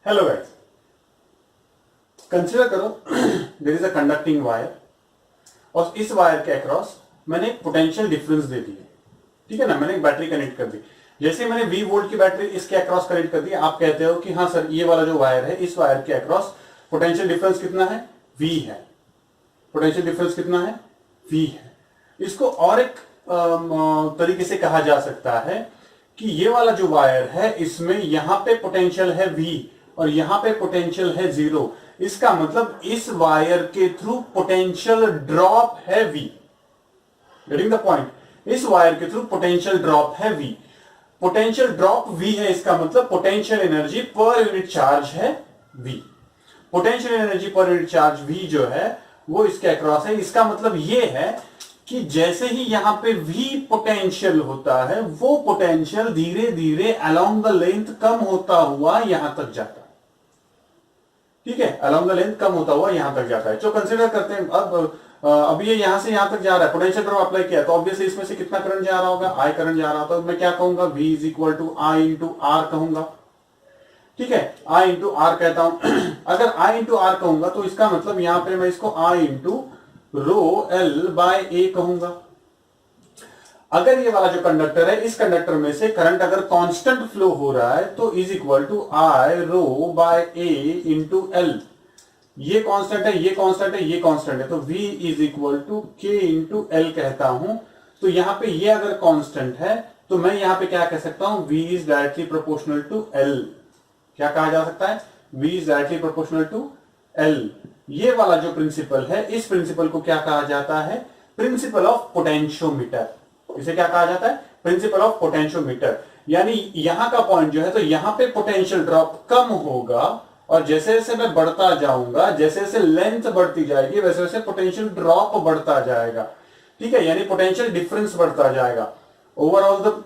Hello guys, consider करो there is a conducting wire और इस वायर के अक्रॉस मैंने एक पोटेंशियल डिफरेंस दे दी है। ठीक है ना, मैंने एक बैटरी कनेक्ट कर दी। जैसे मैंने 20 वोल्ट की बैटरी इसके अक्रॉस कनेक्ट कर दी, आप कहते हो कि हाँ सर ये वाला जो वायर है इस वायर के अक्रॉस पोटेंशियल डिफरेंस कितना है, V है। पोटेंशियल डिफरेंस कितना है, V है। इसको और एक तरीके से कहा जा सकता है कि ये वाला जो वायर है इसमें यहां पे पोटेंशियल है V और यहां पे पोटेंशियल है 0। इसका मतलब इस वायर के थ्रू पोटेंशियल ड्रॉप है V। Getting the point? इस वायर के थ्रू पोटेंशियल ड्रॉप है V। पोटेंशियल ड्रॉप V है, इसका मतलब potential energy per unit charge है V। Potential energy per unit charge V जो है वो इसके अक्रॉस है। इसका मतलब ये है कि जैसे ही यहां पे V पोटेंशियल होता है वो पोटेंशियल धीरे धीरे अलोंग द लेंथ कम होता हुआ यहां तक जाता है। ठीक है, अलोंग द लेंथ कम होता हुआ यहां तक जाता है। जो कंसीडर करते हैं अब ये यहां से यहां तक जा रहा है, पोटेंशियल ड्रॉप अप्लाई किया तो ऑब्वियसली इसमें से कितना करंट जा रहा होगा, I करंट जा रहा होगा। तो मैं क्या कहूंगा, V is equal to I into R कहूंगा। ठीक है, I इंटू आर कहता हूं। अगर I इंटू आर कहूंगा तो इसका मतलब यहां पे मैं इसको I into row L by A कहूंगा। अगर ये वाला जो कंडक्टर है इस कंडक्टर में से करंट अगर कांस्टेंट फ्लो हो रहा है तो is equal to I rho by A into L. ये कांस्टेंट है, ये कांस्टेंट है, ये कांस्टेंट है, तो V is equal to K into L कहता हूं। तो यहां पे ये अगर कांस्टेंट है तो मैं यहां पे क्या कह सकता हूं, V is directly proportional to L। क्या कहा जा सकता है, V is directly proportional to L। ये वाला जो प्रिंसिपल है इस प्रिंसिपल को क्या कहा जाता है, प्रिंसिपल ऑफ पोटेंशियोमीटर। इसे क्या कहा जाता है, प्रिंसिपल ऑफ पोटेंशियोमीटर। यानी यहां का पॉइंट जो है तो यहां पे पोटेंशियल ड्रॉप कम होगा और जैसे जैसे मैं बढ़ता जाऊंगा, जैसे जैसे लेंथ बढ़ती जाएगी वैसे वैसे पोटेंशियल ड्रॉप बढ़ता जाएगा। ठीक है, यानी पोटेंशियल डिफरेंस बढ़ता जाएगा। ओवरऑल द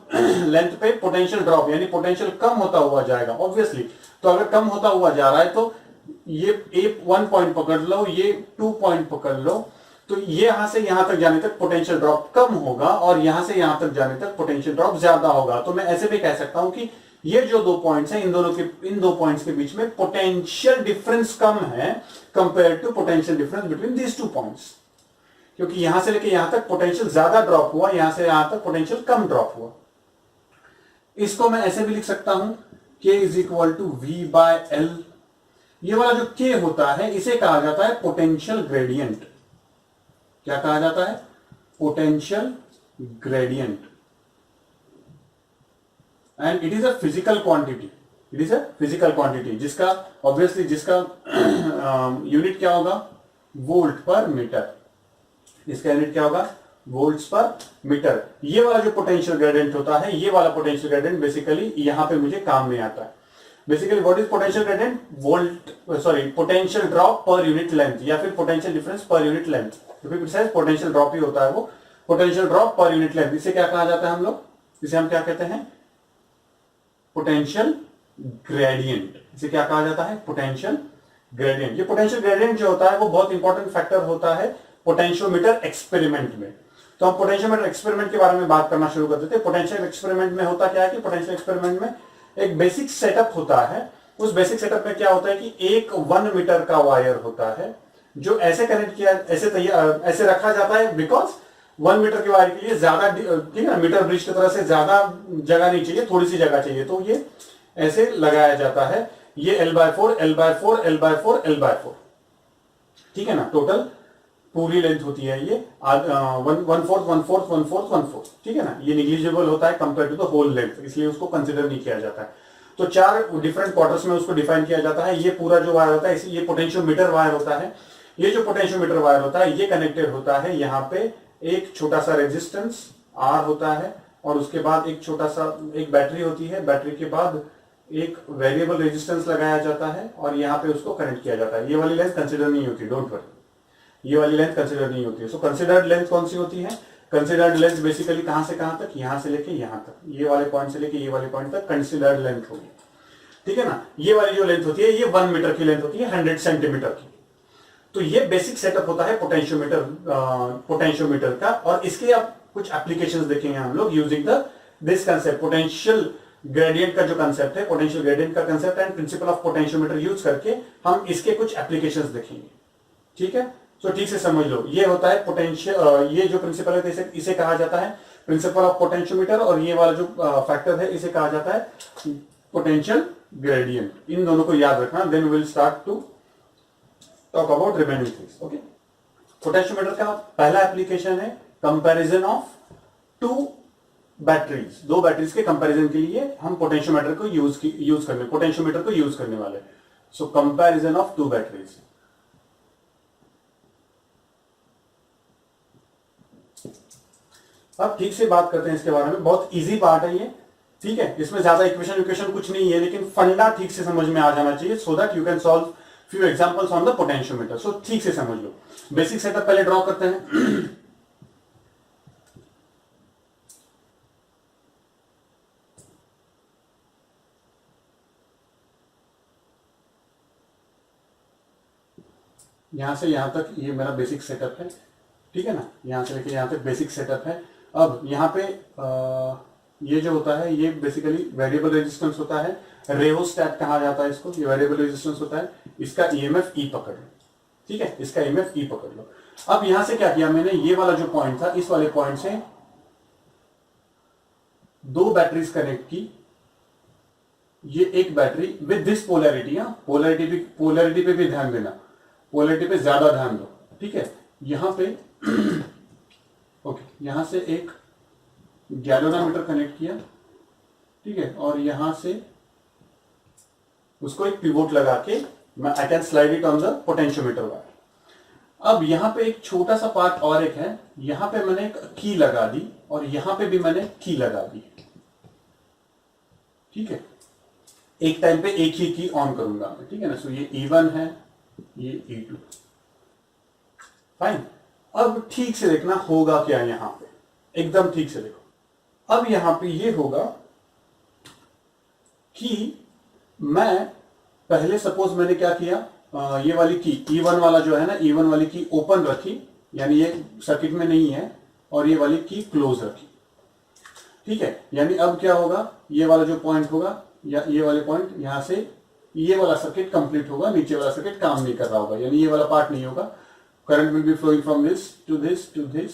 लेंथ पे पोटेंशियल ड्रॉप यानी पोटेंशियल कम होता हुआ जाएगा ऑब्वियसली। तो अगर कम होता हुआ जा रहा है तो ये 1 पॉइंट पकड़ लो, ये 2 पॉइंट पकड़ लो, तो ये यहां से यहां तक जाने तक पोटेंशियल ड्रॉप कम होगा और यहां से यहां तक जाने तक पोटेंशियल ड्रॉप ज्यादा होगा। तो मैं ऐसे भी कह सकता हूं कि ये जो 2 पॉइंट्स हैं इन दो पॉइंट्स के बीच में पोटेंशियल डिफरेंस कम है compare to potential difference between these 2 points. क्योंकि यहां से लेके यहां तक पोटेंशियल ज्यादा ड्रॉप हुआ, यहां से यहां तक पोटेंशियल कम ड्रॉप हुआ। इसको मैं ऐसे भी लिख सकता हूं, K is equal to V by L। ये वाला जो K होता है इसे कहा जाता है पोटेंशियल ग्रेडियंट। क्या कहा जाता है, potential gradient. And it is a physical quantity. It is a physical quantity जिसका ऑब्वियसली जिसका यूनिट क्या होगा, वोल्ट पर मीटर। इसका यूनिट क्या होगा, वोल्ट्स पर मीटर। ये वाला जो पोटेंशियल ग्रेडियंट होता है, ये वाला पोटेंशियल ग्रेडियंट बेसिकली यहां पे मुझे काम में आता है। Basically what is potential gradient, potential drop per unit length या फिर potential difference per unit length. Potential drop ही होता है वो, potential drop per unit length. इसे क्या कहा जाता है हम लोग, इसे हम क्या कहते हैं, पोटेंशियल ग्रेडियंट। इसे क्या कहा जाता है, पोटेंशियल ग्रेडियंट। ये पोटेंशियल ग्रेडियंट जो होता है वो बहुत इंपॉर्टेंट फैक्टर होता है पोटेंशियोमीटर एक्सपेरिमेंट में। तो हम पोटेंशियोमीटर एक्सपेरिमेंट के बारे में बात करना शुरू कर देते हैं। पोटेंशियल एक्सपेरिमेंट में होता क्या है कि पोटेंशियल एक्सपेरिमेंट में एक बेसिक सेटअप होता है। उस बेसिक सेटअप में क्या होता है कि एक 1 मीटर का वायर होता है जो ऐसे कनेक्ट किया, ऐसे रखा जाता है बिकॉज 1 मीटर के वायर के लिए ज्यादा, ठीक है, मीटर ब्रिज की तरह से ज्यादा जगह नहीं चाहिए, थोड़ी सी जगह चाहिए, तो ये ऐसे लगाया जाता है। ये L/4 L/4 L/4 L/4, ठीक है ना, टोटल पूरी लेंथ होती है ये 1/4, ठीक है ना। ये निग्लिजिबल होता है compare to the whole length, इसलिए उसको कंसिडर नहीं किया जाता है। तो 4 डिफरेंट क्वार्टर्स में उसको डिफाइन किया जाता है। ये पूरा जो वायर होता है ये पोटेंशियोमीटर वायर होता है। ये जो पोटेंशियोमीटर वायर होता है ये कनेक्टेड होता है, यहाँ पे एक छोटा सा रेजिस्टेंस R होता है और उसके बाद एक छोटा सा एक बैटरी होती है। बैटरी के बाद एक वेरिएबल रेजिस्टेंस लगाया जाता है और यहाँ पे उसको कनेक्ट किया जाता है। ये वाली लेंथ कंसिडर नहीं होती, डोंट वरी, ये वाली लेंथ कंसिडर नहीं होती है। सो कंसिडर्ड लेंथ कौन सी होती है, कंसिडर्ड लेंथ बेसिकली कहां से कहां तक, यहां से लेके यहां तक, ये वाले पॉइंट से लेके ये वाले पॉइंट तक कंसिडर्ड लेंथ होगी। ठीक है ना, ये वाली जो लेंथ होती है ये 1 मीटर की लेंथ होती है 100 सेंटीमीटर की। तो ये बेसिक सेटअप होता है पोटेंशियोमीटर का। और इसके अब कुछ एप्लीकेशंस देखेंगे हम लोग using this concept, potential gradient का जो कंसेप्ट है, पोटेंशियल ग्रेडियंट का concept and principle of potentiometer use करके हम इसके कुछ एप्लीकेशंस देखेंगे। ठीक है, तो ठीक से समझ लो, ये होता है पोटेंशियल, ये जो प्रिंसिपल है इसे कहा जाता है प्रिंसिपल ऑफ पोटेंशियोमीटर, और ये वाला जो फैक्टर है इसे कहा जाता है पोटेंशियल ग्रेडियंट। इन दोनों को याद रखना, then will start to talk about remaining things. Okay, potentiometer का पहला एप्लीकेशन है कंपैरिजन ऑफ टू बैटरीज, दो बैटरीज के कंपैरिजन के लिए हम पोटेंशियोमीटर को यूज करने वाले। So comparison of two batteries. अब ठीक से बात करते हैं इसके बारे में, बहुत इजी पार्ट है ये। ठीक है, इसमें ज्यादा इक्वेशन कुछ नहीं है, लेकिन फंडा ठीक से समझ में आ जाना चाहिए, so that you can solve few examples on the potentiometer. So ठीक से समझ लो, बेसिक सेटअप पहले ड्रॉ करते हैं। यहां से यहां तक ये मेरा बेसिक सेटअप है। ठीक है ना, यहां से लेके यहां तक बेसिक सेटअप है। अब यहां पे ये जो होता है ये बेसिकली वेरिएबल रेजिस्टेंस होता है, रेहोस्टैट कहा जाता है इसको, ये वेरिएबल रेजिस्टेंस होता है। इसका ईएमएफ ई पकड़ लो। ठीक है, इसका ईएमएफ ई पकड़ लो। अब यहां से क्या किया मैंने, ये वाला जो पॉइंट था, इस वाले पॉइंट से दो बैटरीज कनेक्ट की। ये एक battery with this polarity, polarity पे भी ध्यान देना, पोलैरिटी पे ज्यादा ध्यान दो। ठीक है, यहां पे ओके, यहां से एक गैल्वेनोमीटर कनेक्ट किया। ठीक है, और यहां से उसको एक पिवोट लगा के मैं I can slide it on the potentiometer wire. अब यहां पे एक छोटा सा पार्ट और एक है, यहां पे मैंने एक की लगा दी और यहां पे भी मैंने की लगा दी। ठीक है, एक टाइम पे एक ही की ऑन करूंगा मैं। ठीक है ना, सो ये E1 है, ये E2। फाइन। अब ठीक से देखना होगा क्या यहां पे, एकदम ठीक से देखो। अब यहां पे ये होगा कि मैं पहले सपोज मैंने क्या किया, ये वाली की E1 वाला जो है ना, E1 वाली की ओपन रखी, यानी ये सर्किट में नहीं है, और ये वाली की क्लोज रखी। ठीक है, यानी अब क्या होगा, ये वाला जो पॉइंट होगा या ये वाले पॉइंट, यहां से ये वाला सर्किट कंप्लीट होगा, नीचे वाला सर्किट काम नहीं कर रहा होगा, यानी ये वाला पार्ट नहीं होगा। Current will be flowing from this to this to this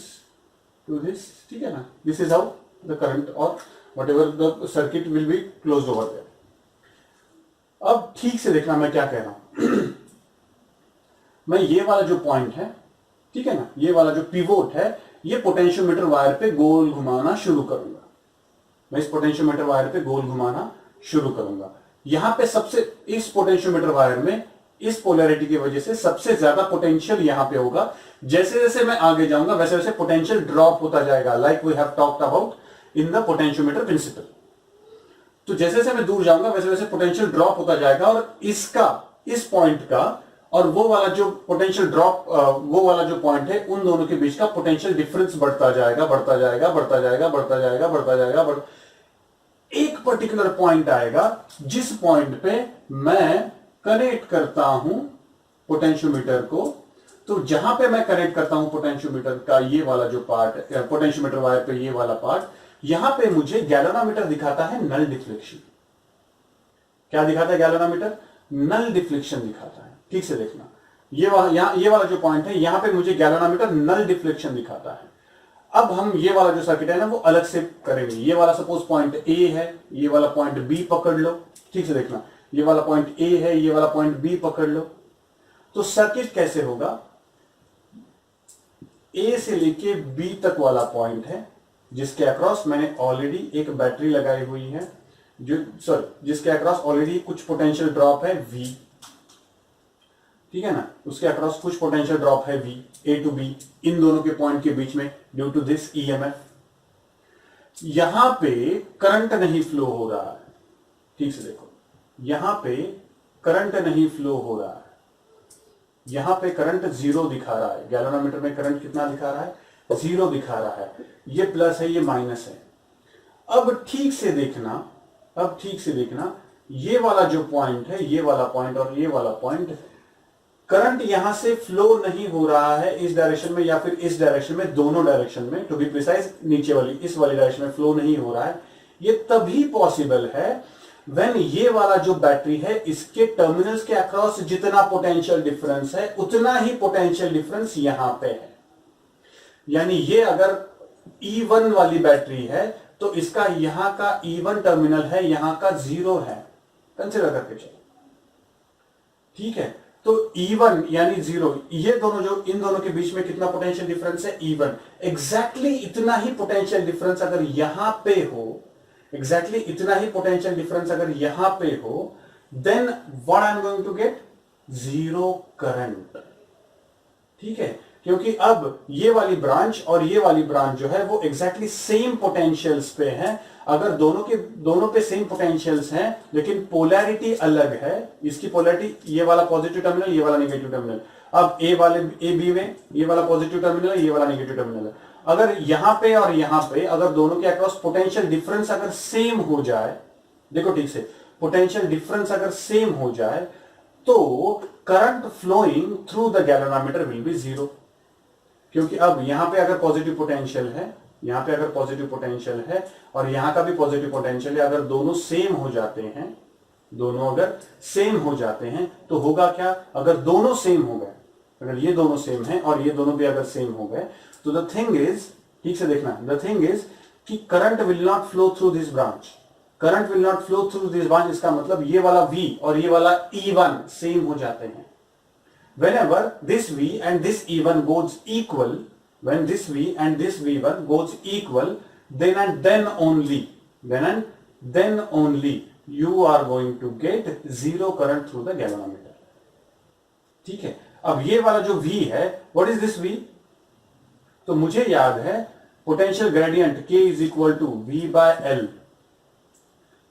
to this. ठीक है ना, this is how the current और whatever the circuit will be close over there. अब ठीक से देखना मैं क्या कह रहा हूं। मैं ये वाला जो पॉइंट है, ठीक है ना, ये वाला जो पिवोट है, ये पोटेंशियोमीटर वायर पे गोल घुमाना शुरू करूंगा। मैं इस पोटेंशियोमीटर वायर पे गोल घुमाना शुरू करूंगा। यहां पे सबसे, इस पोटेंशियोमीटर वायर में इस पोलैरिटी की वजह से सबसे ज्यादा पोटेंशियल यहां पे होगा। जैसे जैसे मैं आगे जाऊंगा वैसे वैसे पोटेंशियल ड्रॉप होता जाएगा, like we have talked about in the potentiometer principle. तो जैसे जैसे मैं दूर जाऊंगा वैसे वैसे पोटेंशियल ड्रॉप होता जाएगा, और इसका, इस पॉइंट का और वो वाला जो पोटेंशियल ड्रॉप, वो वाला जो पॉइंट है, उन दोनों के बीच का पोटेंशियल डिफरेंस बढ़ता जाएगा, बढ़ता जाएगा, बढ़ता जाएगा, बढ़ता जाएगा, बढ़ता जाएगा, एक पर्टिकुलर पॉइंट आएगा जिस पॉइंट पे मैं कनेक्ट करता हूं पोटेंशियोमीटर को। तो जहां पे मैं कनेक्ट करता हूं पोटेंशियोमीटर का ये वाला जो पार्ट, पोटेंशियोमीटर वायर पे ये वाला पार्ट, यहां पे मुझे गैल्वेनोमीटर दिखाता है नल डिफ्लेक्शन। क्या दिखाता है गैल्वेनोमीटर? नल डिफ्लेक्शन दिखाता है। ठीक से देखना, ये वाला जो पॉइंट है, यहां पे मुझे गैल्वेनोमीटर नल डिफ्लेक्शन दिखाता है। अब हम ये वाला जो सर्किट है ना, वो अलग से करेंगे। ये वाला सपोज पॉइंट ए है, ये वाला पॉइंट बी पकड़ लो। ठीक से देखना, ये वाला पॉइंट ए है, ये वाला पॉइंट बी पकड़ लो। तो सर्किट कैसे होगा, ए से लेके बी तक वाला पॉइंट है, जिसके अक्रॉस मैंने ऑलरेडी एक बैटरी लगाई हुई है, जिसके अक्रॉस ऑलरेडी कुछ पोटेंशियल ड्रॉप है V। ठीक है ना, उसके अक्रॉस कुछ पोटेंशियल ड्रॉप है V, A टू B, इन दोनों के पॉइंट के बीच में, ड्यू टू दिस EMF। यहां पे करंट नहीं फ्लो हो रहा है। ठीक से देखो, यहां पे करंट नहीं फ्लो हो रहा है, यहां पे करंट 0 दिखा रहा है। गैल्वेनोमीटर में करंट कितना दिखा रहा है? 0 दिखा रहा है। ये प्लस है, ये माइनस है। अब ठीक से देखना, ये वाला जो पॉइंट है, ये वाला पॉइंट और ये वाला पॉइंट, करंट यहां से फ्लो नहीं हो रहा है इस डायरेक्शन में या फिर इस डायरेक्शन में, दोनों डायरेक्शन में, टू बी प्रिसाइज नीचे वाली, इस वाली डायरेक्शन में फ्लो नहीं हो रहा है। ये तभी पॉसिबल है व्हेन ये वाला जो बैटरी है इसके टर्मिनल्स के अक्रॉस जितना पोटेंशियल डिफरेंस है उतना ही पोटेंशियल डिफरेंस यहां पे है। यानी ये अगर E1 वाली बैटरी है तो इसका यहां का E1 टर्मिनल है, यहां का 0 है, कंसिडर करके चलो, ठीक है। तो E1 यानी 0, ये दोनों जो इन दोनों के बीच में कितना पोटेंशियल डिफरेंस है E1, एग्जैक्टली इतना ही पोटेंशियल डिफरेंस अगर यहां पे हो, एग्जैक्टली इतना ही पोटेंशियल डिफरेंस अगर यहां पे हो, then what I am going to get, 0 current, ठीक है। क्योंकि अब ये वाली ब्रांच और ये वाली ब्रांच जो है वो एग्जैक्टली सेम पोटेंशियल्स पे है। अगर दोनों पे सेम पोटेंशियल्स हैं लेकिन पोलैरिटी अलग है, इसकी पोलैरिटी ये वाला पॉजिटिव टर्मिनल, ये वाला नेगेटिव टर्मिनल, अब ए बी में ये वाला पॉजिटिव टर्मिनल है, ये वाला नेगेटिव टर्मिनल है। अगर यहां पे और यहां पे अगर दोनों के अक्रॉस पोटेंशियल डिफरेंस अगर सेम हो जाए, देखो ठीक से, पोटेंशियल डिफरेंस अगर सेम हो जाए तो current flowing through the galvanometer will be 0। क्योंकि अब यहां पे अगर पॉजिटिव पोटेंशियल है, यहां पे अगर पॉजिटिव पोटेंशियल है और यहां का भी पॉजिटिव पोटेंशियल है, अगर दोनों सेम हो जाते हैं, दोनों अगर सेम हो जाते हैं तो होगा क्या, अगर दोनों सेम हो गए, अगर ये दोनों सेम हैं और ये दोनों भी अगर सेम हो गए तो द थिंग इज, ठीक से देखना, द थिंग इज कि current will not flow through this branch, current will not flow through this branch. इसका मतलब ये वाला V और ये वाला E1 सेम हो जाते हैं। Whenever this V and this E1 goes equal, when this V and this V1 goes equal, then and then only you are going to get 0 current through the galvanometer, ठीक है। अब ये वाला जो V है, what is this V? तो मुझे याद है potential gradient K is equal to V by L,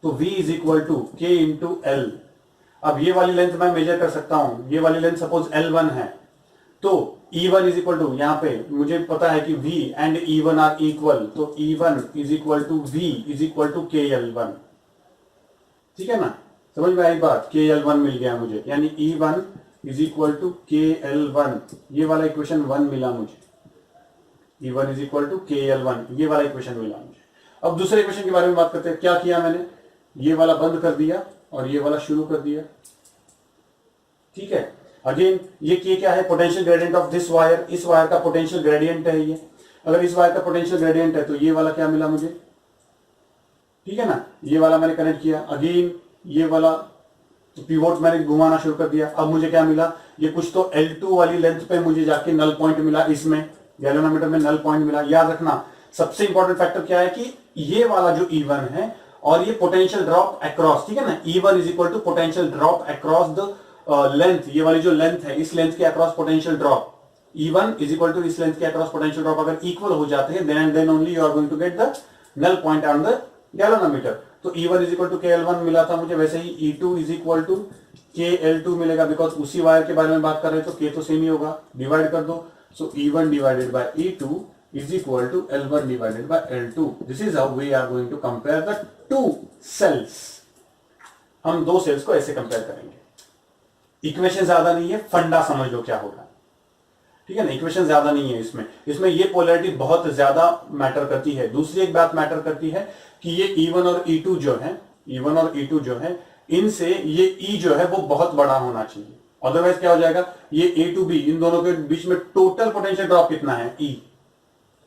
तो V is equal to K into L। अब ये वाली लेंथ मैं मेजर कर सकता हूं, ये वाली लेंथ सपोज L1 है, तो E1 इज इक्वल टू, यहां पे मुझे पता है कि V and E1 are equal, तो E1 is equal to V is equal to KL1, ठीक है ना, समझ में आई बात, KL1 मिल गया मुझे, यानी E1 is equal to KL1, ये वाला इक्वेशन 1 मिला मुझे, E1 is equal to KL1, ये वाला इक्वेशन मिला मुझे। अब दूसरे इक्वेशन के बारे में बात करते हैं। क्या किया मैंने, ये वाला बंद कर दिया और ये वाला शुरू कर दिया, ठीक है। अगेन ये क्या है, potential gradient of this wire, इस वायर का पोटेंशियल ग्रेडियंट है ये। अगर इस वायर का पोटेंशियल ग्रेडियंट है तो ये वाला क्या मिला मुझे, ठीक है ना, ये वाला मैंने कनेक्ट किया। अगेन ये वाला पिवोट मैंने घुमाना शुरू कर दिया। अब मुझे क्या मिला, ये कुछ तो L2 वाली लेंथ पे मुझे जाके नल पॉइंट मिला, इसमें गैल्वेनोमीटर में नल पॉइंट मिला। याद रखना सबसे इंपॉर्टेंट फैक्टर क्या है कि ये वाला जो E1 है और ये पोटेंशियल ड्रॉप अक्रॉस, ठीक है ना, E1 is equal to potential drop across the length, ये वाली जो लेंथ है इस लेंथ के across potential drop, E1 is equal to इस लेंथ के अक्रॉस पोटेंशियल ड्रॉप अगर इक्वल हो जाते हैं then only you are going to get the null point on the galvanometer. तो E1 is equal to KL1 मिला था मुझे, वैसे ही E2 is equal to KL2 मिलेगा, बिकॉज उसी वायर के बारे में बात कर रहे हैं तो K तो सेम ही होगा, डिवाइड कर दो। सो E1 divided by E2 is equal to L1 divided by L2. This is how we are going to compare the two cells. हम दो सेल्स को ऐसे कंपेयर करेंगे। इक्वेशन ज्यादा नहीं है, फंडा समझ लो क्या होगा, ठीक है ना, इक्वेशन ज्यादा नहीं है इसमें ये पोलैरिटी बहुत ज्यादा मैटर करती है। दूसरी एक बात मैटर करती है कि ये E1 और E2 जो है इनसे ये E जो है वो बहुत बड़ा होना चाहिए, अदरवाइज क्या हो जाएगा, ये A to B इन दोनों के बीच में टोटल पोटेंशियल ड्रॉप कितना है, E,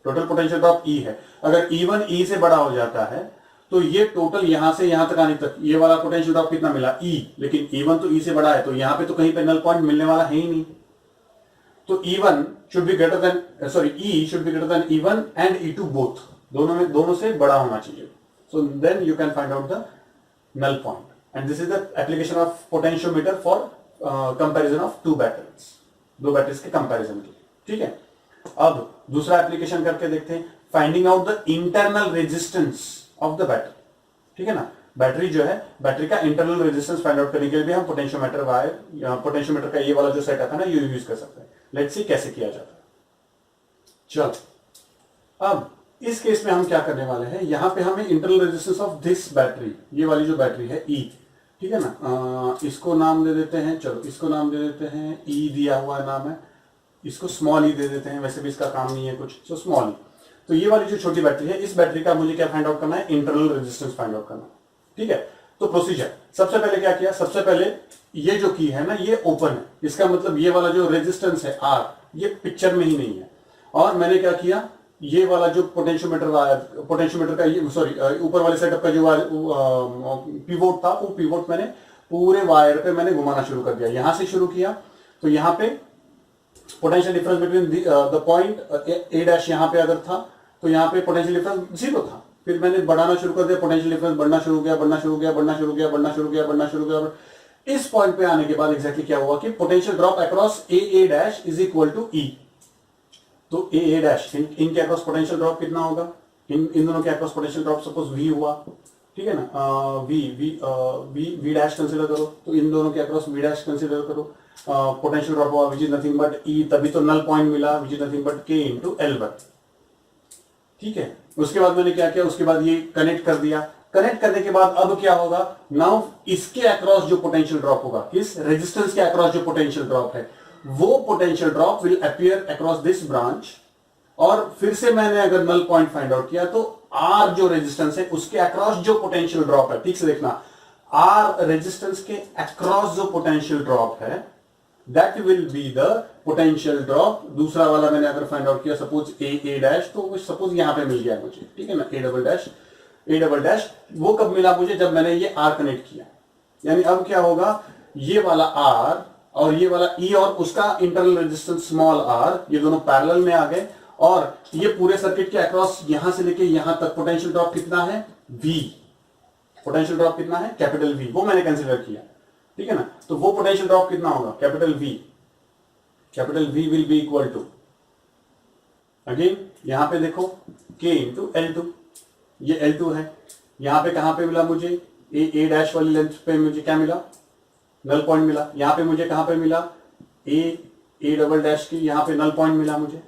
total potential drop E है। अगर E1 E से बड़ा हो जाता है तो ये टोटल यहां से यहां तक आने तक ये वाला पोटेंशियल ड्रॉप कितना मिला, E, लेकिन E1 तो E से बड़ा है तो यहां पे तो कहीं पे नल पॉइंट मिलने वाला है ही नहीं। तो E1 should be greater than, E should be greater than E1 and E2 both, दोनों से बड़ा होना चाहिए। So then you can find out the null point and this is the application of potentiometer for comparison of two batteries, दो batteries के comparison के, ठीक है। अब दूसरा एप्लीकेशन करके देखते हैं, finding out the internal resistance of the battery, ठीक है ना। बैटरी जो है, बैटरी का इंटरनल रेजिस्टेंस फाइंड आउट करने के लिए भी हम पोटेंशियोमीटर वायर, पोटेंशियोमीटर का ये वाला जो सेटअप है ना, ये यूज कर सकते हैं। लेट्स सी कैसे किया जाता है। चलो अब इस केस में हम क्या करने वाले हैं, यहां पे हमें internal resistance of this battery, ये वाली जो बैटरी है E, ठीक है ना, इसको नाम दे देते हैं, चलो इसको नाम दे देते हैं, E दिया हुआ नाम है, इसको स्मॉल E दे देते हैं, वैसे भी इसका काम नहीं है कुछ, सो स्मॉल E। तो ये वाली जो छोटी बैटरी है, इस बैटरी का मुझे क्या फाइंड आउट करना है, इंटरनल रेजिस्टेंस फाइंड आउट करना है। ठीक है, तो प्रोसीजर सबसे पहले क्या किया, सबसे पहले ये जो की है ना ये ओपन है, इसका मतलब ये वाला जो रेजिस्टेंस है आर ये पिक्चर में ही नहीं है। और मैंने क्या किया, ये वाला जो पोटेंशियोमीटर का ये सॉरी ऊपर वाले सेटअप का जो पिवोट था, वो पिवोट मैंने पूरे वायर पे मैंने घुमाना शुरू कर दिया। यहां से शुरू किया तो यहां पे potential difference between the point A dash यहां पे अगर था तो यहां पे पोटेंशियल डिफरेंस 0 था। फिर मैंने बढ़ाना शुरू कर दिया, पोटेंशियल डिफरेंस बढ़ना शुरू हो गया, बढ़ना शुरू हो गया, बढ़ना शुरू हो गया, बढ़ना शुरू हो गया, बढ़ना शुरू हो गया। इस पॉइंट पे आने के बाद एग्जैक्टली क्या हुआ कि potential drop across A dash is equal to E. तो ए डैश इनके अक्रॉस पोटेंशियल ड्रॉप कितना होगा, इन दोनों के across potential drop suppose V हुआ, ठीक है ना, वी डैश कंसीडर करो, तो इन दोनों के अक्रॉस वी डैश कंसीडर करो। पोटेंशियल ड्रॉप हुआ विच इज नथिंग बट ई, तभी तो नल पॉइंट मिला विच इज नथिंग बट के इंटू L1। ठीक है, उसके बाद मैंने क्या किया, उसके बाद ये कनेक्ट कर दिया। कनेक्ट करने के बाद अब क्या होगा, नाउ इसके अक्रॉस जो पोटेंशियल ड्रॉप होगा, इस रेजिस्टेंस के अक्रॉस जो पोटेंशियल ड्रॉप है, वो potential drop will appear across this branch. और फिर से मैंने अगर नल पॉइंट फाइंड आउट किया तो आर जो रेजिस्टेंस है उसके अक्रॉस जो पोटेंशियल ड्रॉप है, ठीक से देखना, आर रेजिस्टेंस के अक्रॉस जो पोटेंशियल ड्रॉप है that will be the potential drop. दूसरा वाला मैंने अगर फाइंड आउट किया सपोज ए डैश, तो सपोज यहां पे मिल गया मुझे, ठीक है ना, ए डबल डैश वो कब मिला मुझे, जब मैंने ये आर कनेक्ट किया। यानी अब क्या होगा, ये वाला आर और ये वाला ई और उसका इंटरनल रेजिस्टेंस स्मॉल आर, ये दोनों पैरेलल में आ गए। और ये पूरे सर्किट के अक्रॉस यहां से लेके यहां तक पोटेंशियल ड्रॉप कितना है, वी। पोटेंशियल ड्रॉप कितना है, कैपिटल वी, वो मैंने कंसीडर किया, ठीक है ना। तो वो पोटेंशियल ड्रॉप कितना होगा, capital V will be equal to, again यहां पे देखो के इंटू L2, ये L2 है। यहां पे कहां पे मिला मुझे, ए डैश वाली लेंथ पे मुझे क्या मिला, नल पॉइंट मिला। यहां पे मुझे कहां पे मिला, ए डबल डैश की यहां पे नल पॉइंट मिला मुझे,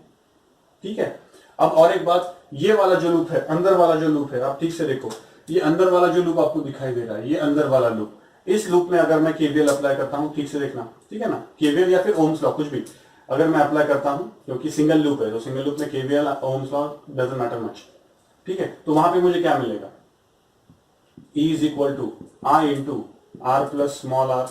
ठीक है। अब और एक बात, ये वाला जो लूप है, अंदर वाला जो लूप है, आप ठीक से देखो, ये अंदर वाला जो लूप आपको दिखाई दे रहा है, ये अंदर वाला लूप, इस लूप में अगर मैं केवीएल अप्लाई करता हूं, ठीक से देखना, ठीक है ना, केवीएल या फिर ओम्स लॉ कुछ भी अगर मैं अप्लाई करता हूं, क्योंकि सिंगल लूप है तो सिंगल लूप में KVL Ohm's law doesn't matter much, ठीक है। तो वहां पे मुझे क्या मिलेगा, E is equal to I into R plus small r,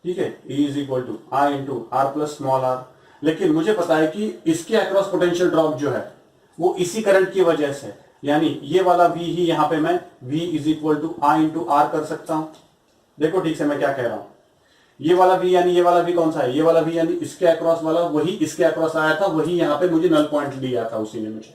ठीक है, E is equal to I into R plus small r. लेकिन मुझे पता है कि इसके अक्रॉस पोटेंशियल ड्रॉप जो है वो इसी करंट की वजह से, यानी ये वाला V ही यहां पे मैं V is equal to I into R कर सकता हूं। देखो ठीक से मैं क्या कह रहा हूं, ये वाला V यानी ये वाला V कौन सा है, ये वाला V यानी इसके अक्रॉस वाला, वही इसके अक्रॉस आया था, वही यहां पे मुझे नल पॉइंट दिया था उसी ने मुझे।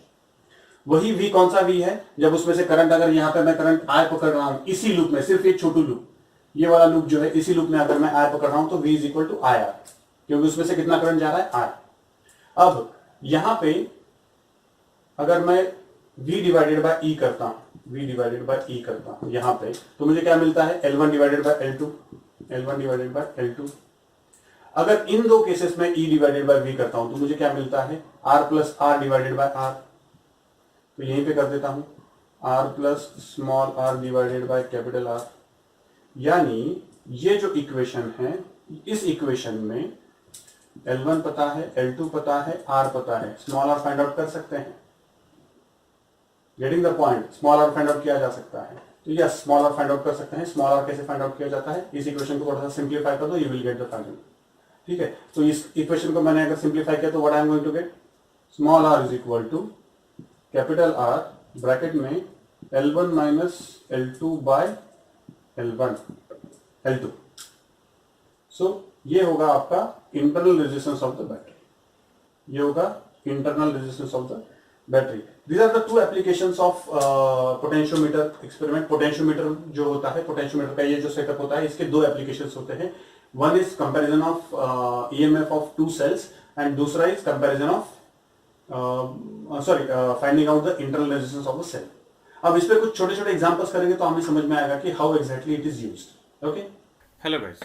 वही V कौन सा V है, जब उसमें से करंट, अगर यहां पे मैं करंट I पकड़ रहा हूं इसी लूप में, सिर्फ एक छोटू लूप, ये वाला लूप जो है इसी लूप में अगर मैं I पकड़ रहा हूं तो V is equal to I R, क्योंकि उसमें से कितना करंट जा रहा है, I। अब यहां पे अगर मैं V डिवाइडेड बाय E करता हूं, V डिवाइडेड बाय E करता हूं यहां पे, तो मुझे क्या मिलता है, L1 divided by L2, L1 divided by L2। अगर इन दो केसेस में E डिवाइडेड बाय V करता हूं तो मुझे क्या मिलता है, R plus R divided by R। तो यहीं पे कर देता हूं, R plus small r divided by capital R। यानी ये जो इक्वेशन है, इस इक्वेशन में L1 पता है, L2 पता है, R पता है, स्मॉल r फाइंड आउट कर सकते हैं। Getting the point, small r find out किया जा सकता है। तो yes, small r find out कर सकते हैं। स्मॉल r कैसे फाइंड आउट किया जाता है, इस इक्वेशन को थोड़ा सा सिंप्लीफाई कर दो, you will get the final, ठीक है। तो इस इक्वेशन को मैंने अगर सिंप्लीफाई किया तो what I am going to get, small r is equal to capital R bracket में L1 minus L2 bye L2। सो ये होगा आपका internal resistance of the battery, ये होगा internal resistance of the battery. These are the two applications of potentiometer experiment. Potentiometer जो होता है, potentiometer का ये जो सेटअप होता है, इसके दो एप्लीकेशंस होते हैं। One is comparison of EMF of two cells and दूसरा is comparison of finding out the internal resistance of the cell. अब इस पे कुछ छोटे छोटे एग्जांपल्स करेंगे तो हमें समझ में आएगा कि how exactly it is used. Okay, hello guys,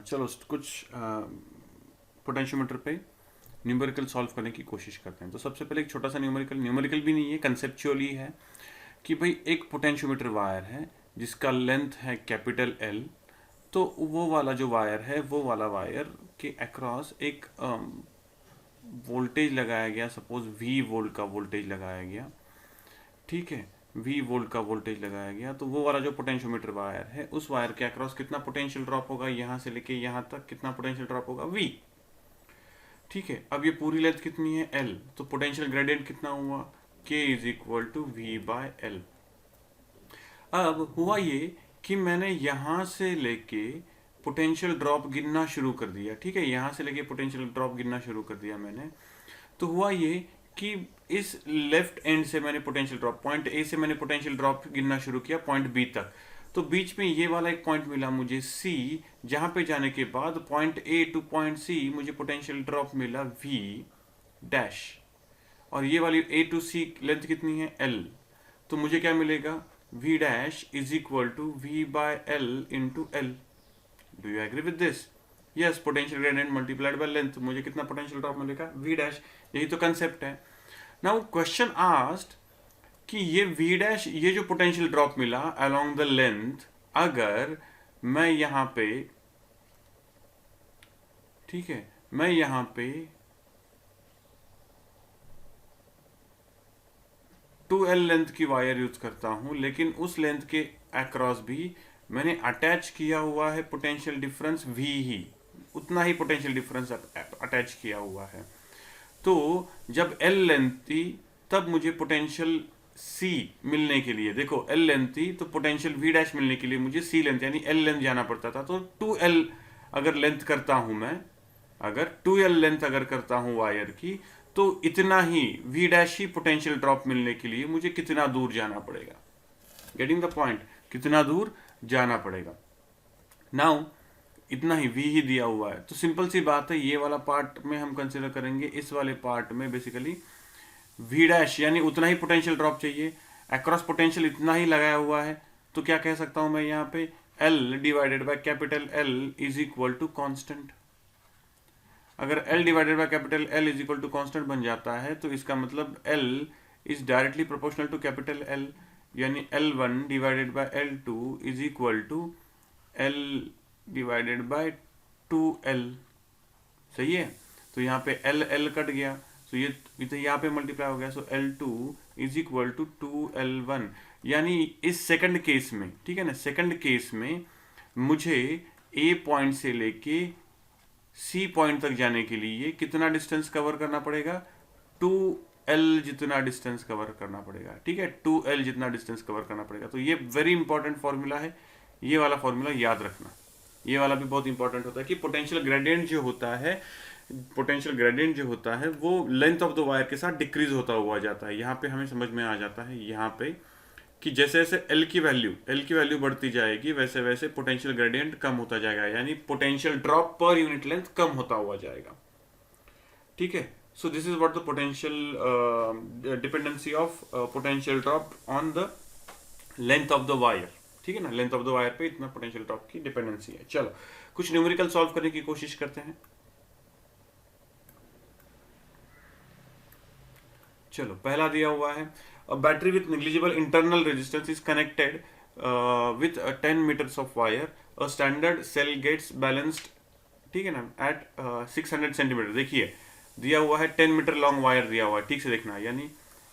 चलो कुछ पोटेंशियोमीटर पे न्यूमेरिकल सॉल्व करने की कोशिश करते हैं। तो सबसे पहले एक छोटा सा न्यूमेरिकल भी नहीं है, कंसेप्चुअली है कि भाई एक पोटेंशियोमीटर वायर है जिसका लेंथ है कैपिटल L। तो वो वाला जो वायर है, वो वाला वायर के अक्रॉस एक वोल्टेज लगाया गया, सपोज V वोल्ट का वोल्टेज लगाया गया, ठीक है, V वोल्ट का वोल्टेज लगाया गया, तो वो वाला जो पोटेंशियोमीटर वायर है, उस वायर के अक्रॉस कितना पोटेंशियल ड्रॉप होगा, यहाँ से लेके यहाँ तक कितना पोटेंशियल ड्रॉप होगा, V। ठीक है, अब ये पूरी लेंथ कितनी है, L, तो पोटेंशियल ग्रेडियंट कितना हुआ, K is equal to V/L। अब हुआ ये कि मैंने यहां से लेके पोटेंशियल ड्रॉप गिनना शुरू कर दिया, ठीक है, यहां से लेके पोटेंशियल ड्रॉप गिनना शुरू कर दिया मैंने। तो हुआ ये कि इस लेफ्ट एंड से मैंने पोटेंशियल ड्रॉप, पॉइंट ए से मैंने पोटेंशियल ड्रॉप गिनना शुरू किया पॉइंट बी तक, तो बीच में ये वाला एक पॉइंट मिला मुझे सी, जहां पे जाने के बाद point A to point C मुझे पोटेंशियल ड्रॉप मिला वी डैश, और ये वाली ए टू सी लेंथ कितनी है, एल, तो मुझे क्या मिलेगा, v dash is equal to V/L into L. Do you agree with this? Yes, potential gradient multiplied by length, मुझे कितना पोटेंशियल ड्रॉप मिलेगा, v डैश। यही तो कंसेप्ट है। नाउ क्वेश्चन आस्क्ड कि ये v डैश, ये जो पोटेंशियल ड्रॉप मिला अलोंग द लेंथ, अगर मैं यहां पे, ठीक है, मैं यहां पे 2L लेंथ की वायर यूज करता हूं, लेकिन उस लेंथ के अक्रॉस भी मैंने अटैच किया हुआ है पोटेंशियल डिफरेंस V ही, उतना ही पोटेंशियल डिफरेंस अटैच किया हुआ है। तो जब L लेंथ थी तब मुझे पोटेंशियल C मिलने के लिए, देखो L लेंथ थी तो पोटेंशियल V डैश मिलने के लिए मुझे C लेंथ यानी L लेंथ जाना पड़ता था। तो 2L अगर लेंथ करता हूं मैं, अगर 2L लेंथ अगर करता हूं वायर की, तो इतना ही V डैश ही पोटेंशियल ड्रॉप मिलने के लिए मुझे कितना दूर जाना पड़ेगा, गेटिंग द पॉइंट, कितना दूर जाना पड़ेगा। नाउ इतना ही V ही दिया हुआ है, तो सिंपल सी बात है, ये वाला पार्ट में हम कंसिडर करेंगे, इस वाले पार्ट में बेसिकली V डैश यानी उतना ही पोटेंशियल ड्रॉप चाहिए, अक्रॉस पोटेंशियल इतना ही लगाया हुआ है, तो क्या कह सकता हूं मैं यहाँ पे, L divided by capital L is equal to constant. अगर L divided by capital L is equal to constant बन जाता है, तो इसका मतलब L is directly proportional to capital L, यानी L1 divided by L2 is equal to L divided by 2L। सही है, तो यहाँ पे L कट गया, तो ये तो यहाँ पे मल्टीप्लाई हो गया, सो L2 is equal to 2L1, यानी इस सेकंड केस में, ठीक है ना, सेकंड केस में मुझे A पॉइंट से लेके C पॉइंट तक जाने के लिए कितना डिस्टेंस कवर करना पड़ेगा, 2L जितना डिस्टेंस कवर करना पड़ेगा, ठीक है, 2L जितना डिस्टेंस कवर करना पड़ेगा। तो ये वेरी इंपॉर्टेंट फॉर्मूला है, ये वाला फॉर्मूला याद रखना, ये वाला भी बहुत इंपॉर्टेंट होता है कि पोटेंशियल ग्रेडियंट जो होता है, पोटेंशियल ग्रेडियंट जो होता है वो लेंथ ऑफ द वायर के साथ डिक्रीज होता हुआ जाता है। यहाँ पे हमें समझ में आ जाता है यहाँ पे कि जैसे जैसे L की वैल्यू बढ़ती जाएगी, वैसे वैसे पोटेंशियल ग्रेडियंट कम होता जाएगा, यानी potential drop per unit length कम होता हुआ जाएगा, ठीक है। So this is what the potential dependency of potential drop on the length of the wire, ठीक है ना, लेंथ ऑफ द वायर पे इतना पोटेंशियल ड्रॉप की डिपेंडेंसी है। चलो कुछ न्यूमेरिकल सॉल्व करने की कोशिश करते हैं। चलो पहला दिया हुआ है, a battery with negligible internal resistance is connected with 10 meters of wire, a standard cell gets balanced, ठीक है ना, at 600 सेंटीमीटर। देखिए दिया हुआ है 10 मीटर लॉन्ग वायर दिया हुआ है, ठीक से देखना, यानी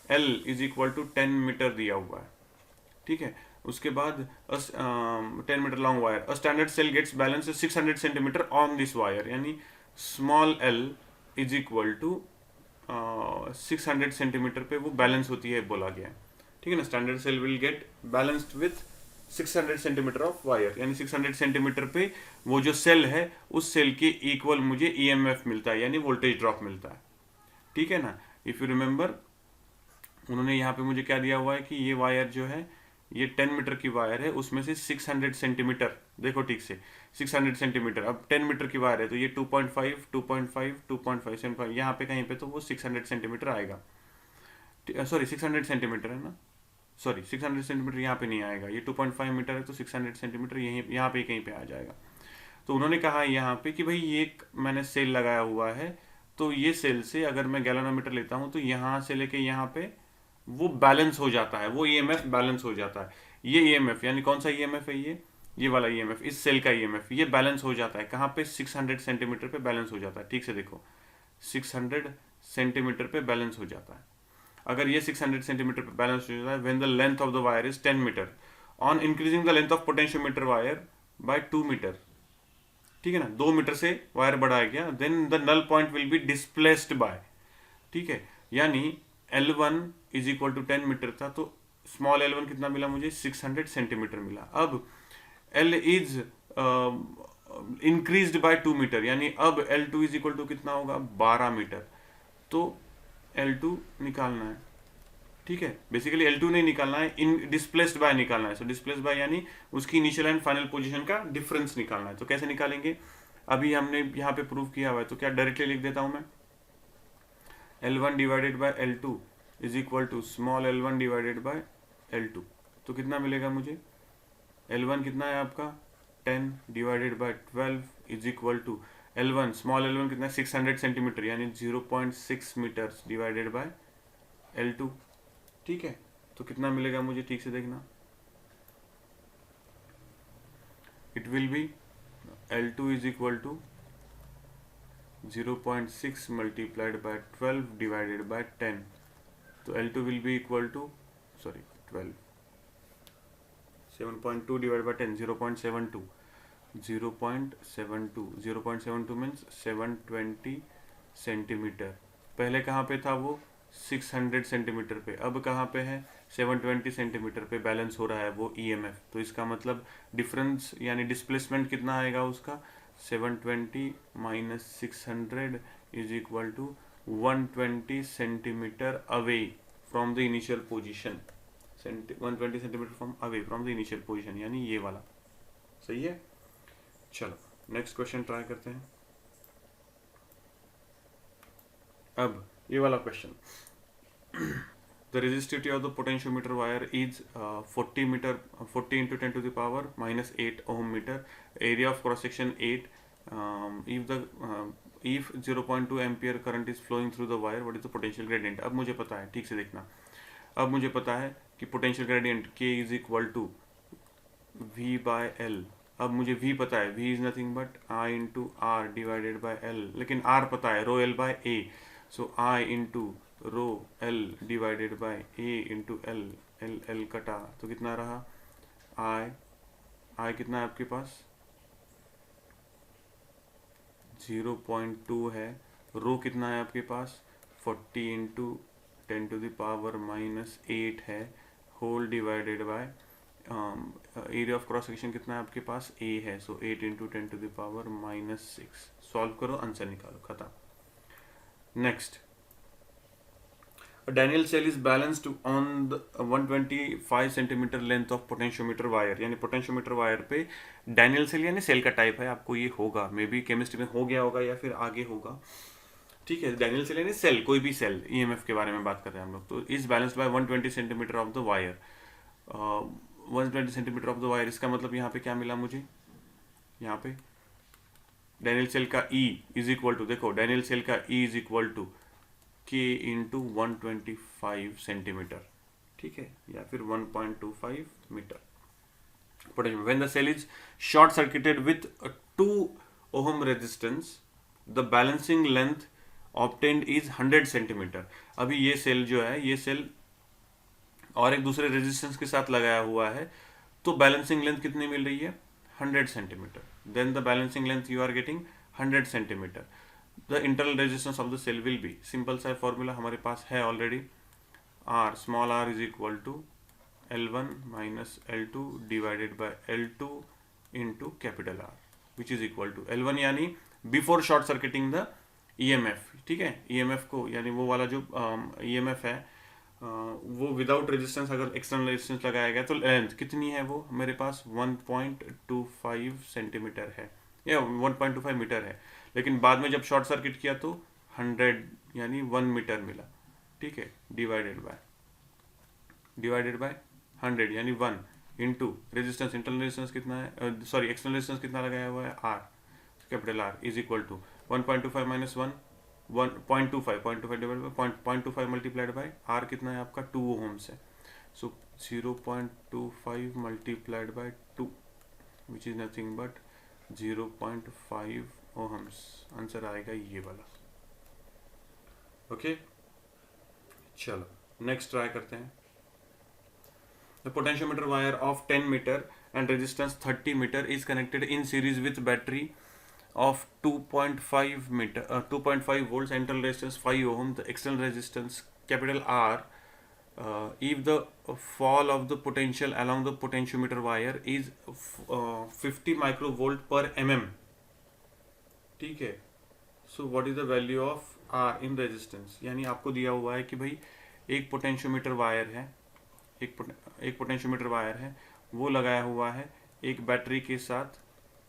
L is equal to 10 metre दिया हुआ है, ठीक है। उसके बाद 10 metre long wire, a standard cell gets balance 600 centimetre on this wire, यानी small l is equal to 600 centimetre पे वो बैलेंस होती है बोला गया है, ठीक है ना। Standard cell will get balanced with 600 centimetre of wire, यानी 600 सेंटीमीटर पे वो जो सेल है उस सेल के इक्वल मुझे EMF मिलता है, यानी वोल्टेज ड्रॉप मिलता है, ठीक है ना। इफ यू रिमेंबर, उन्होंने यहाँ पे मुझे क्या दिया हुआ है कि ये वायर जो है ये 10 मीटर की वायर है, उसमें से 600 सेंटीमीटर, देखो ठीक से 600 सेंटीमीटर, अब 10 मीटर की वायर है तो ये 2.5 2.5 2.5 7.5, यहाँ पे कहीं पे तो वो 600 सेंटीमीटर आएगा, सॉरी 600 सेंटीमीटर है ना, सॉरी 600 सेंटीमीटर यहाँ पे नहीं आएगा, ये 2.5 मीटर है तो 600 सेंटीमीटर यहीं यहाँ पे कहीं पे आ जाएगा। तो उन्होंने कहा यहाँ पे कि भाई ये मैंने सेल लगाया हुआ है, तो ये सेल से अगर मैं गैल्वेनोमीटर लेता हूँ तो यहाँ से लेके यहाँ पे वो बैलेंस हो जाता है, वो EMF बैलेंस हो जाता है। ये EMF यानी कौन सा EMF है, ये वाला EMF, इस सेल का EMF ये बैलेंस हो जाता है कहाँ पे, 600 सेंटीमीटर पे बैलेंस हो जाता है, ठीक से देखो 600 सेंटीमीटर पे बैलेंस हो जाता है। अगर ये 600 सेंटीमीटर पे बैलेंस हो जाता है when the length of the wire is 10 metre on increasing the length of potentiometer wire by 2 metre, ठीक है ना, 2 मीटर से वायर बढ़ाया गया, then the null point will be displaced by, ठीक है, यानी L1 is equal to 10 metre था तो स्मॉल L1 कितना मिला मुझे, 600 सेंटीमीटर मिला। अब L is increased by 2 metre, यानी अब L2 इज इक्वल टू कितना होगा, 12 मीटर। तो L2 निकालना है, ठीक है, बेसिकली L2 नहीं निकालना है, इन डिस्प्लेस्ड बाय निकालना है। सो डिस्प्लेस्ड बाय यानी उसकी इनिशियल एंड फाइनल पोजीशन का डिफरेंस निकालना है। तो कैसे निकालेंगे, अभी हमने यहाँ पे प्रूव किया हुआ है, तो क्या डायरेक्टली लिख देता हूं मैं, L1 divided by L2 is equal to small L1 divided by L2। तो कितना मिलेगा मुझे, L1 कितना है आपका 10 divided by 12 is equal to L1 small L1 कितना है 600 सेंटीमीटर यानी 0.6 मीटर डिवाइडेड बाय L2, ठीक है। तो कितना मिलेगा मुझे, ठीक से देखना, it will be L2 is equal to 0.6 multiplied by 12 divided by 10। तो L2 will be equal to 12, 7.2 divide by 10, 0.72, 0.72 means 720 centimetre. पहले कहाँ पे था वो, 600 सेंटीमीटर पे, अब कहाँ पे है, 720 सेंटीमीटर पे बैलेंस हो रहा है वो EMF। तो इसका मतलब डिफरेंस यानी डिस्प्लेसमेंट कितना आएगा उसका, 720 minus 600 is equal to 120 centimetre away from the initial position, 120 centimetre from away from the initial position, यानी ये वाला, सही है। चलो नेक्स्ट क्वेश्चन ट्राई करते हैं। अब ये वाला question, the resistivity of the potentiometer wire is 40 into 10 to the power minus 8 ohm meter, area of cross section 8, if 0.2 ampere current is flowing through the wire, what is the potential gradient। अब मुझे पता है, ठीक से देखना, अब मुझे पता है कि potential gradient K is equal to V by L। अब मुझे V पता है, V is nothing but I into R divided by L, लेकिन R पता है, rho L by A, so I into rho L divided by A into L, L कटा तो कितना रहा, I कितना है आपके पास, 0.2 है, रो कितना है आपके पास 40 into 10 to the power minus 8 है, whole divided by area of cross section कितना है आपके पास A है, so 8 into 10 to the power minus 6। Solve करो, आंसर निकालो, खत्म। Next, a Daniell cell is balanced on the 125 centimetre length of potentiometer wire, यानी पोटेंशियोमीटर वायर पे Daniell सेल यानी सेल का टाइप है, आपको ये होगा, मे बी केमिस्ट्री में हो गया होगा या फिर आगे होगा, ठीक है। Daniell सेल यानी सेल, कोई भी सेल, EMF के बारे में बात कर रहे हैं हम लोग। तो is balanced bye 120 centimetre of the wire, 120 centimetre of the wire, इसका मतलब यहाँ पे क्या मिला मुझे, यहाँ पे Daniell सेल का E इज इक्वल टू, देखो Daniell सेल का E is equal to K into 125 centimetre, ठीक है, या फिर 1.25 metre. Potential when the cell is short circuited with 2 ohm resistance, the balancing length obtained is 100 centimetre. अभी ये cell जो है, ये सेल और एक दूसरे रेजिस्टेंस के साथ लगाया हुआ है, तो बैलेंसिंग लेंथ कितनी मिल रही है, 100 centimetre. Then the balancing length you are getting 100 centimetre. The internal resistance of the cell will be, simple सा फॉर्मूला हमारे पास है already, R small r is equal to L1 minus L2 divided by L2 into capital R, which is equal to L1 यानी before short circuiting the EMF, ठीक है, EMF को यानी वो वाला जो EMF है वो विदाउट रेजिस्टेंस, अगर एक्सटर्नल रेजिस्टेंस लगाया गया तो लेंथ कितनी है वो मेरे पास 1.25 सेंटीमीटर है या 1.25 मीटर है, लेकिन बाद में जब शॉर्ट सर्किट किया तो 100 यानी 1 मीटर मिला, ठीक है, डिवाइडेड बाय 100 यानी 1 इंटू रेजिस्टेंस, इंटरनल रेजिस्टेंस कितना है, सॉरी एक्सटर्नल रेजिस्टेंस कितना लगाया हुआ है R, capital R is equal to 1.25 minus 0.25 divide by 0.25 multiplied by R कितना है आपका 2 ओम्स है, so 0.25 multiplied by 2 which is nothing but 0.5 ohms. Answer आएगा ये वाला। ओके, चलो नेक्स्ट ट्राई करते हैं. The potentiometer wire of 10 meter and resistance 30 meter is connected in series with battery of 2.5 meter 2.5 volts, internal resistance 5 ohm, the external resistance capital R. If the fall of the potential along the potentiometer wire is 50 microvolt per mm. ठीक है. So what is the value of R in resistance. यानी आपको दिया हुआ है कि भाई एक पोटेंशियोमीटर वायर है, एक पोटेंशियोमीटर वायर है, वो लगाया हुआ है एक बैटरी के साथ.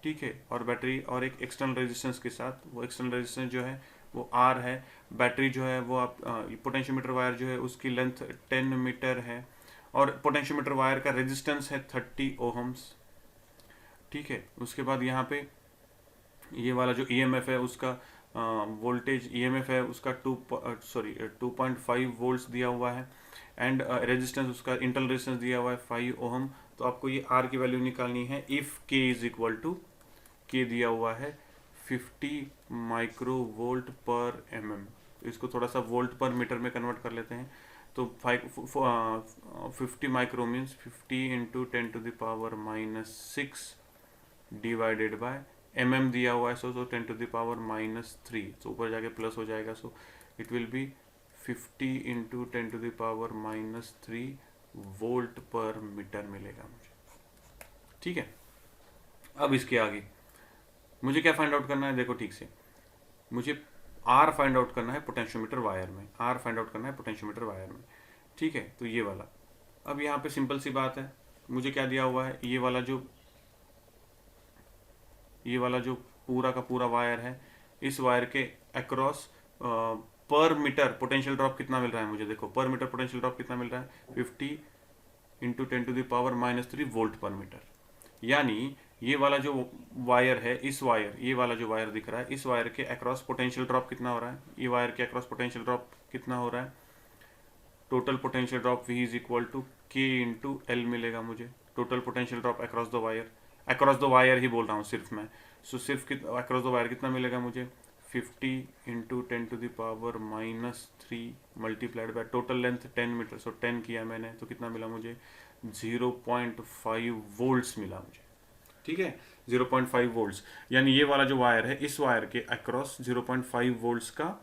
ठीक है, और बैटरी और एक एक्सटर्नल रेजिस्टेंस के साथ. वो एक्सटर्नल रेजिस्टेंस जो है वो आर है. बैटरी जो है वो आप पोटेंशियोमीटर वायर जो है उसकी लेंथ 10 मीटर है और पोटेंशियोमीटर वायर का रेजिस्टेंस है 30 ओहम्स. ठीक है, उसके बाद यहाँ पे ये वाला जो ईएमएफ है उसका वोल्टेज ईएमएफ है उसका 2.5 वोल्ट्स दिया हुआ है एंड रेजिस्टेंस उसका इंटरनल रेजिस्टेंस दिया हुआ है 5 ओहम. तो आपको ये आर की वैल्यू निकालनी है इफ के इज इक्वल टू, के दिया हुआ है 50 माइक्रोवोल्ट पर एमएम. इसको थोड़ा सा वोल्ट पर मीटर में कन्वर्ट कर लेते हैं. तो 50 micro means 50 into 10 to the power -6 divided by mm दिया हुआ है. So 10 to the power -3. तो ऊपर जाके प्लस हो जाएगा. So it will be 50 into 10 to the power -3 volt per metre मिलेगा मुझे. ठीक है, अब इसके आगे मुझे क्या फाइंड आउट करना है. देखो ठीक से, मुझे आर फाइंड आउट करना है पोटेंशियोमीटर वायर में. आर फाइंड आउट करना है पोटेंशियोमीटर वायर में. ठीक है, तो ये वाला. अब यहाँ पे सिंपल सी बात है, मुझे क्या दिया हुआ है, ये वाला जो पूरा का पूरा वायर है, इस वायर के अक्रॉस पर मीटर पोटेंशियल ड्रॉप कितना मिल रहा है मुझे. देखो पर मीटर पोटेंशियल ड्रॉप कितना मिल रहा है, 50 into 10 to the power -3 volt per metre. यानी ये वाला जो वायर है, इस वायर, ये वाला जो वायर दिख रहा है, इस वायर के अक्रॉस पोटेंशियल ड्रॉप कितना हो रहा है, ये वायर के अक्रॉस पोटेंशियल ड्रॉप कितना हो रहा है. Total potential drop V is equal to K into L मिलेगा मुझे. Total potential drop across the wire, across the wire ही बोल रहा हूँ सिर्फ मैं. सो सिर्फ अक्रॉस द वायर कितना मिलेगा मुझे, 50 into 10 to the power -3 multiplied by total length 10 metre. So 10 किया मैंने तो कितना मिला मुझे, 0.5 वोल्ट्स मिला मुझे. ठीक है, 0.5 वोल्ट्स. यानी ये वाला जो वायर है, इस वायर के अक्रॉस 0.5 वोल्ट्स का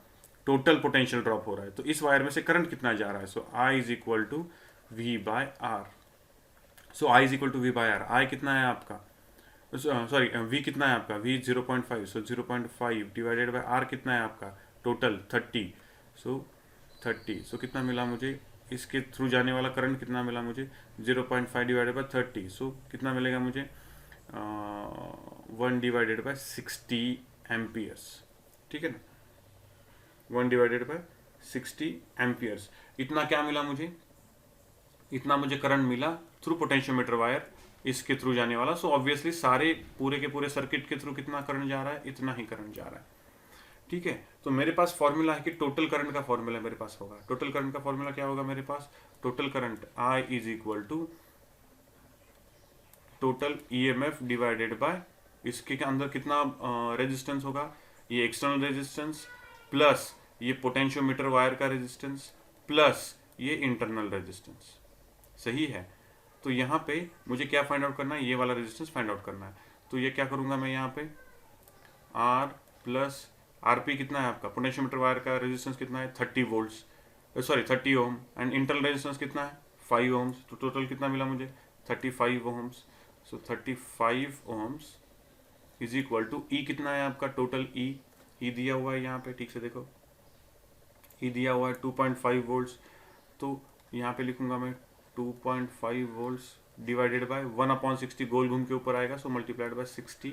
टोटल पोटेंशियल ड्रॉप हो रहा है. तो इस वायर में से करंट कितना जा रहा है. So I is equal to V by R. So I is equal to V by R. I कितना है आपका, सॉरी v कितना है आपका, v 0.5. So 0.5 divided by r कितना है आपका टोटल 30. सो 30. सो कितना मिला मुझे, इसके थ्रू जाने वाला करंट कितना मिला मुझे, 0.5 डिवाइडेड बाय 30. सो कितना मिलेगा मुझे, 1 डिवाइडेड बाय 60 एम्पियर्स. ठीक है ना, 1 डिवाइडेड बाय 60 एम्पियर्स. इतना क्या मिला मुझे, इतना मुझे करंट मिला थ्रू पोटेंशियोमीटर वायर, इसके थ्रू जाने वाला. सो ऑब्वियसली सारे पूरे के पूरे सर्किट के थ्रू कितना करंट जा रहा है, इतना ही करंट जा रहा है. ठीक है, तो मेरे पास फॉर्मूला है कि टोटल करंट का फॉर्मूला मेरे पास होगा. टोटल करंट का फॉर्मूला क्या होगा मेरे पास, total current I is equal to total EMF divided by इसके अंदर कितना रेजिस्टेंस होगा, ये एक्सटर्नल रेजिस्टेंस प्लस ये पोटेंशियोमीटर वायर का रेजिस्टेंस प्लस ये इंटरनल रेजिस्टेंस. सही है. तो यहाँ पे मुझे क्या फाइंड आउट करना है, ये वाला रेजिस्टेंस फाइंड आउट करना है. तो ये क्या करूँगा मैं, यहाँ पे R प्लस RP कितना है आपका, पोटेंशियोमीटर वायर का रेजिस्टेंस कितना है 30 volts, sorry 30 ohm, and internal resistance कितना है 5 ओम्स. तो टोटल कितना मिला मुझे 35 ohms. So 35 ohms is equal to E कितना है आपका टोटल E दिया हुआ है यहाँ पे, ठीक से देखो E दिया हुआ है 2.5 वोल्ट्स. तो यहाँ पे लिखूंगा मैं 2.5 वोल्ट्स डिवाइडेड बाय 1/60, गोल घूम के ऊपर आएगा. So multiplied by 60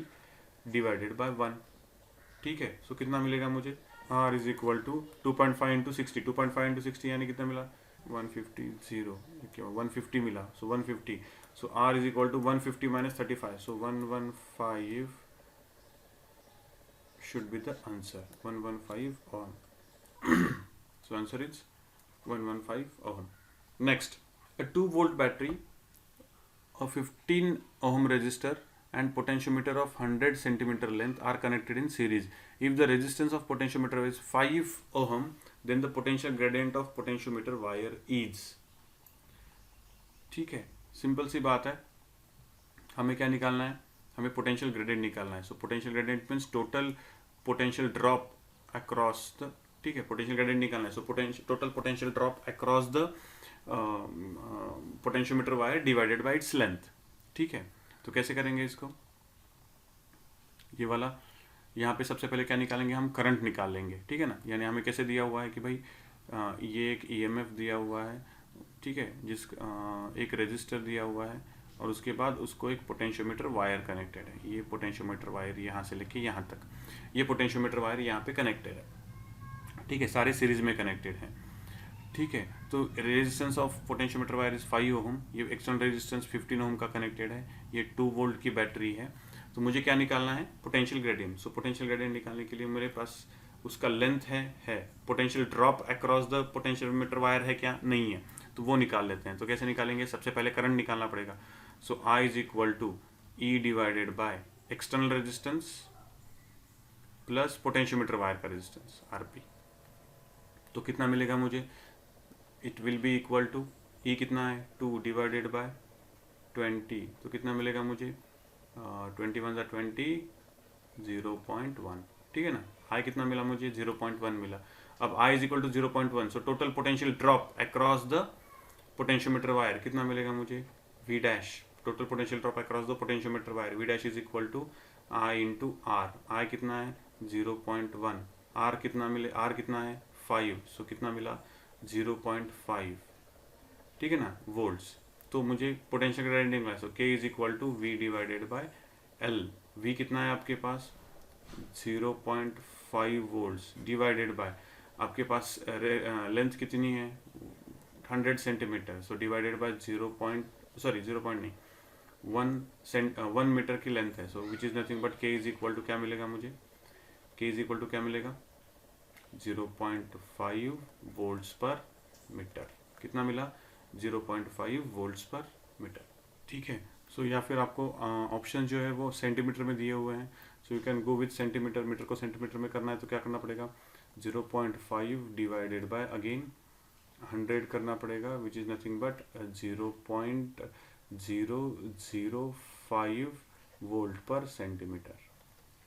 divided by 1. ठीक है, सो कितना मिलेगा मुझे, R is equal to 2.5 into 60. 2.5 into 60 यानी कितना मिला, 150 मिला. So 150. So R is equal to 150 minus 35. So 115 should be the answer. 115 ohm. So answer is 115 ohm. Next, a 2 volt battery, a 15 ohm resistor and potentiometer of 100 centimeter length are connected in series. If the resistance of potentiometer is 5 ohm, then the potential gradient of potentiometer wire is. ठीक है, simple सी बात है, हमें क्या निकालना है, हमें potential gradient निकालना है। So potential gradient means total potential drop across the, ठीक है, पोटेंशियल ग्रेडियंट निकालना है। सो total potential drop across the potentiometer wire divided by its length. ठीक है, तो कैसे करेंगे इसको, ये वाला यहाँ पे सबसे पहले क्या निकालेंगे, हम करंट निकाल लेंगे। ठीक है ना, यानी हमें कैसे दिया हुआ है कि भाई ये एक ईएमएफ दिया हुआ है, ठीक है, एक रेजिस्टर दिया हुआ है और उसके बाद उसको एक पोटेंशियोमीटर वायर कनेक्टेड है। ये पोटेंशियोमीटर वायर यहाँ से लेके यहाँ तक, ये पोटेंशियोमीटर वायर यहाँ पे कनेक्टेड है। ठीक है, सारे सीरीज में कनेक्टेड हैं। ठीक है, तो resistance of potentiometer wire is 5 ओम, ये एक्सटर्नल रेजिस्टेंस 15 ओम का कनेक्टेड है, ये 2 वोल्ट की बैटरी है। तो मुझे क्या निकालना है, potential gradient. So potential gradient निकालने के लिए मेरे पास उसका लेंथ है potential drop across the potentiometer wire है क्या, नहीं है, तो वो निकाल लेते हैं। तो कैसे निकालेंगे, सबसे पहले करंट निकालना पड़ेगा। So I is equal to E divided by external resistance plus potentiometer wire का रेजिस्टेंस आरपी। तो कितना मिलेगा मुझे, it will be equal to E कितना है 2 डिवाइडेड बाय 20, तो कितना मिलेगा मुझे 21 × 20 0.1। ठीक है ना, आई कितना मिला मुझे 0.1 मिला। अब I is equal to 0.1, so total potential drop across the potentiometer wire कितना मिलेगा मुझे, V dash, total potential drop across the potentiometer wire V dash is equal to I into R. I कितना है 0.1, आर कितना है 5, सो कितना मिला 0.5। ठीक है ना, वोल्ट्स। तो मुझे पोटेंशियल ग्रेडियंट मिला, so K is equal to V divided by L। V कितना है आपके पास 0.5 वोल्ट्स डिवाइडेड बाय आपके पास लेंथ कितनी है 100 centimetre, so divided by 1 metre की लेंथ है, so which is nothing but K is equal to क्या मिलेगा मुझे, K इज इक्वल टू क्या मिलेगा 0.5 वोल्ट्स पर मीटर। कितना मिला 0.5 वोल्ट्स पर मीटर। ठीक है, सो या फिर आपको ऑप्शन जो है वो सेंटीमीटर में दिए हुए हैं, so you can go with centimetre. Metre को सेंटीमीटर में करना है तो क्या करना पड़ेगा 0.5 डिवाइडेड बाय अगेन 100 करना पड़ेगा, विच इज नथिंग बट 0.005 वोल्ट पर सेंटीमीटर।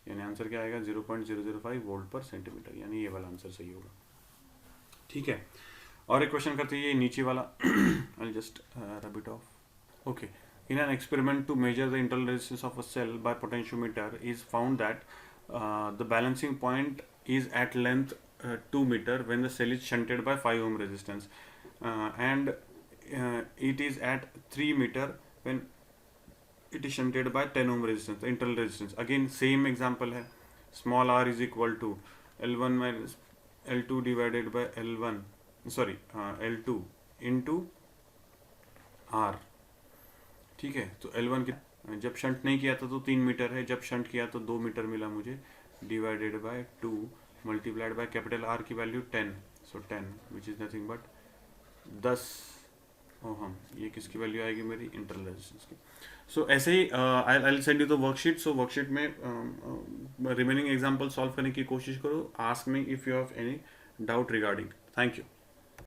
यानी आंसर क्या आएगा 0.005 वोल्ट पर सेंटीमीटर, यानी ये वाला आंसर सही होगा। ठीक है, और एक क्वेश्चन करते हैं ये नीचे वाला, I just rub it of. Okay, in an experiment to measure the internal resistance of a cell by potentiometer is found that the balancing point is at length 2 meter when the cell is shunted by 5 ohm resistance and it is at 3 meter when it is shunted by 10 ohm resistance, the internal resistance. Again same example है, small r is equal to L1 minus L2 divided by L2 into R। ठीक है, तो L1 की जब shunt नहीं किया था तो 3 मीटर है, जब शंट किया तो 2 मीटर मिला मुझे, divided by 2 multiplied by capital R की value 10, so 10 which is nothing but 10 ohm. ये किसकी वैल्यू आएगी मेरी इंटरनल रेजिस्टेंस की। सो ऐसे ही I send you the worksheet. So worksheet में रिमेनिंग एग्जांपल सॉल्व करने की कोशिश करो। Ask me if you have any doubt regarding. Thank you.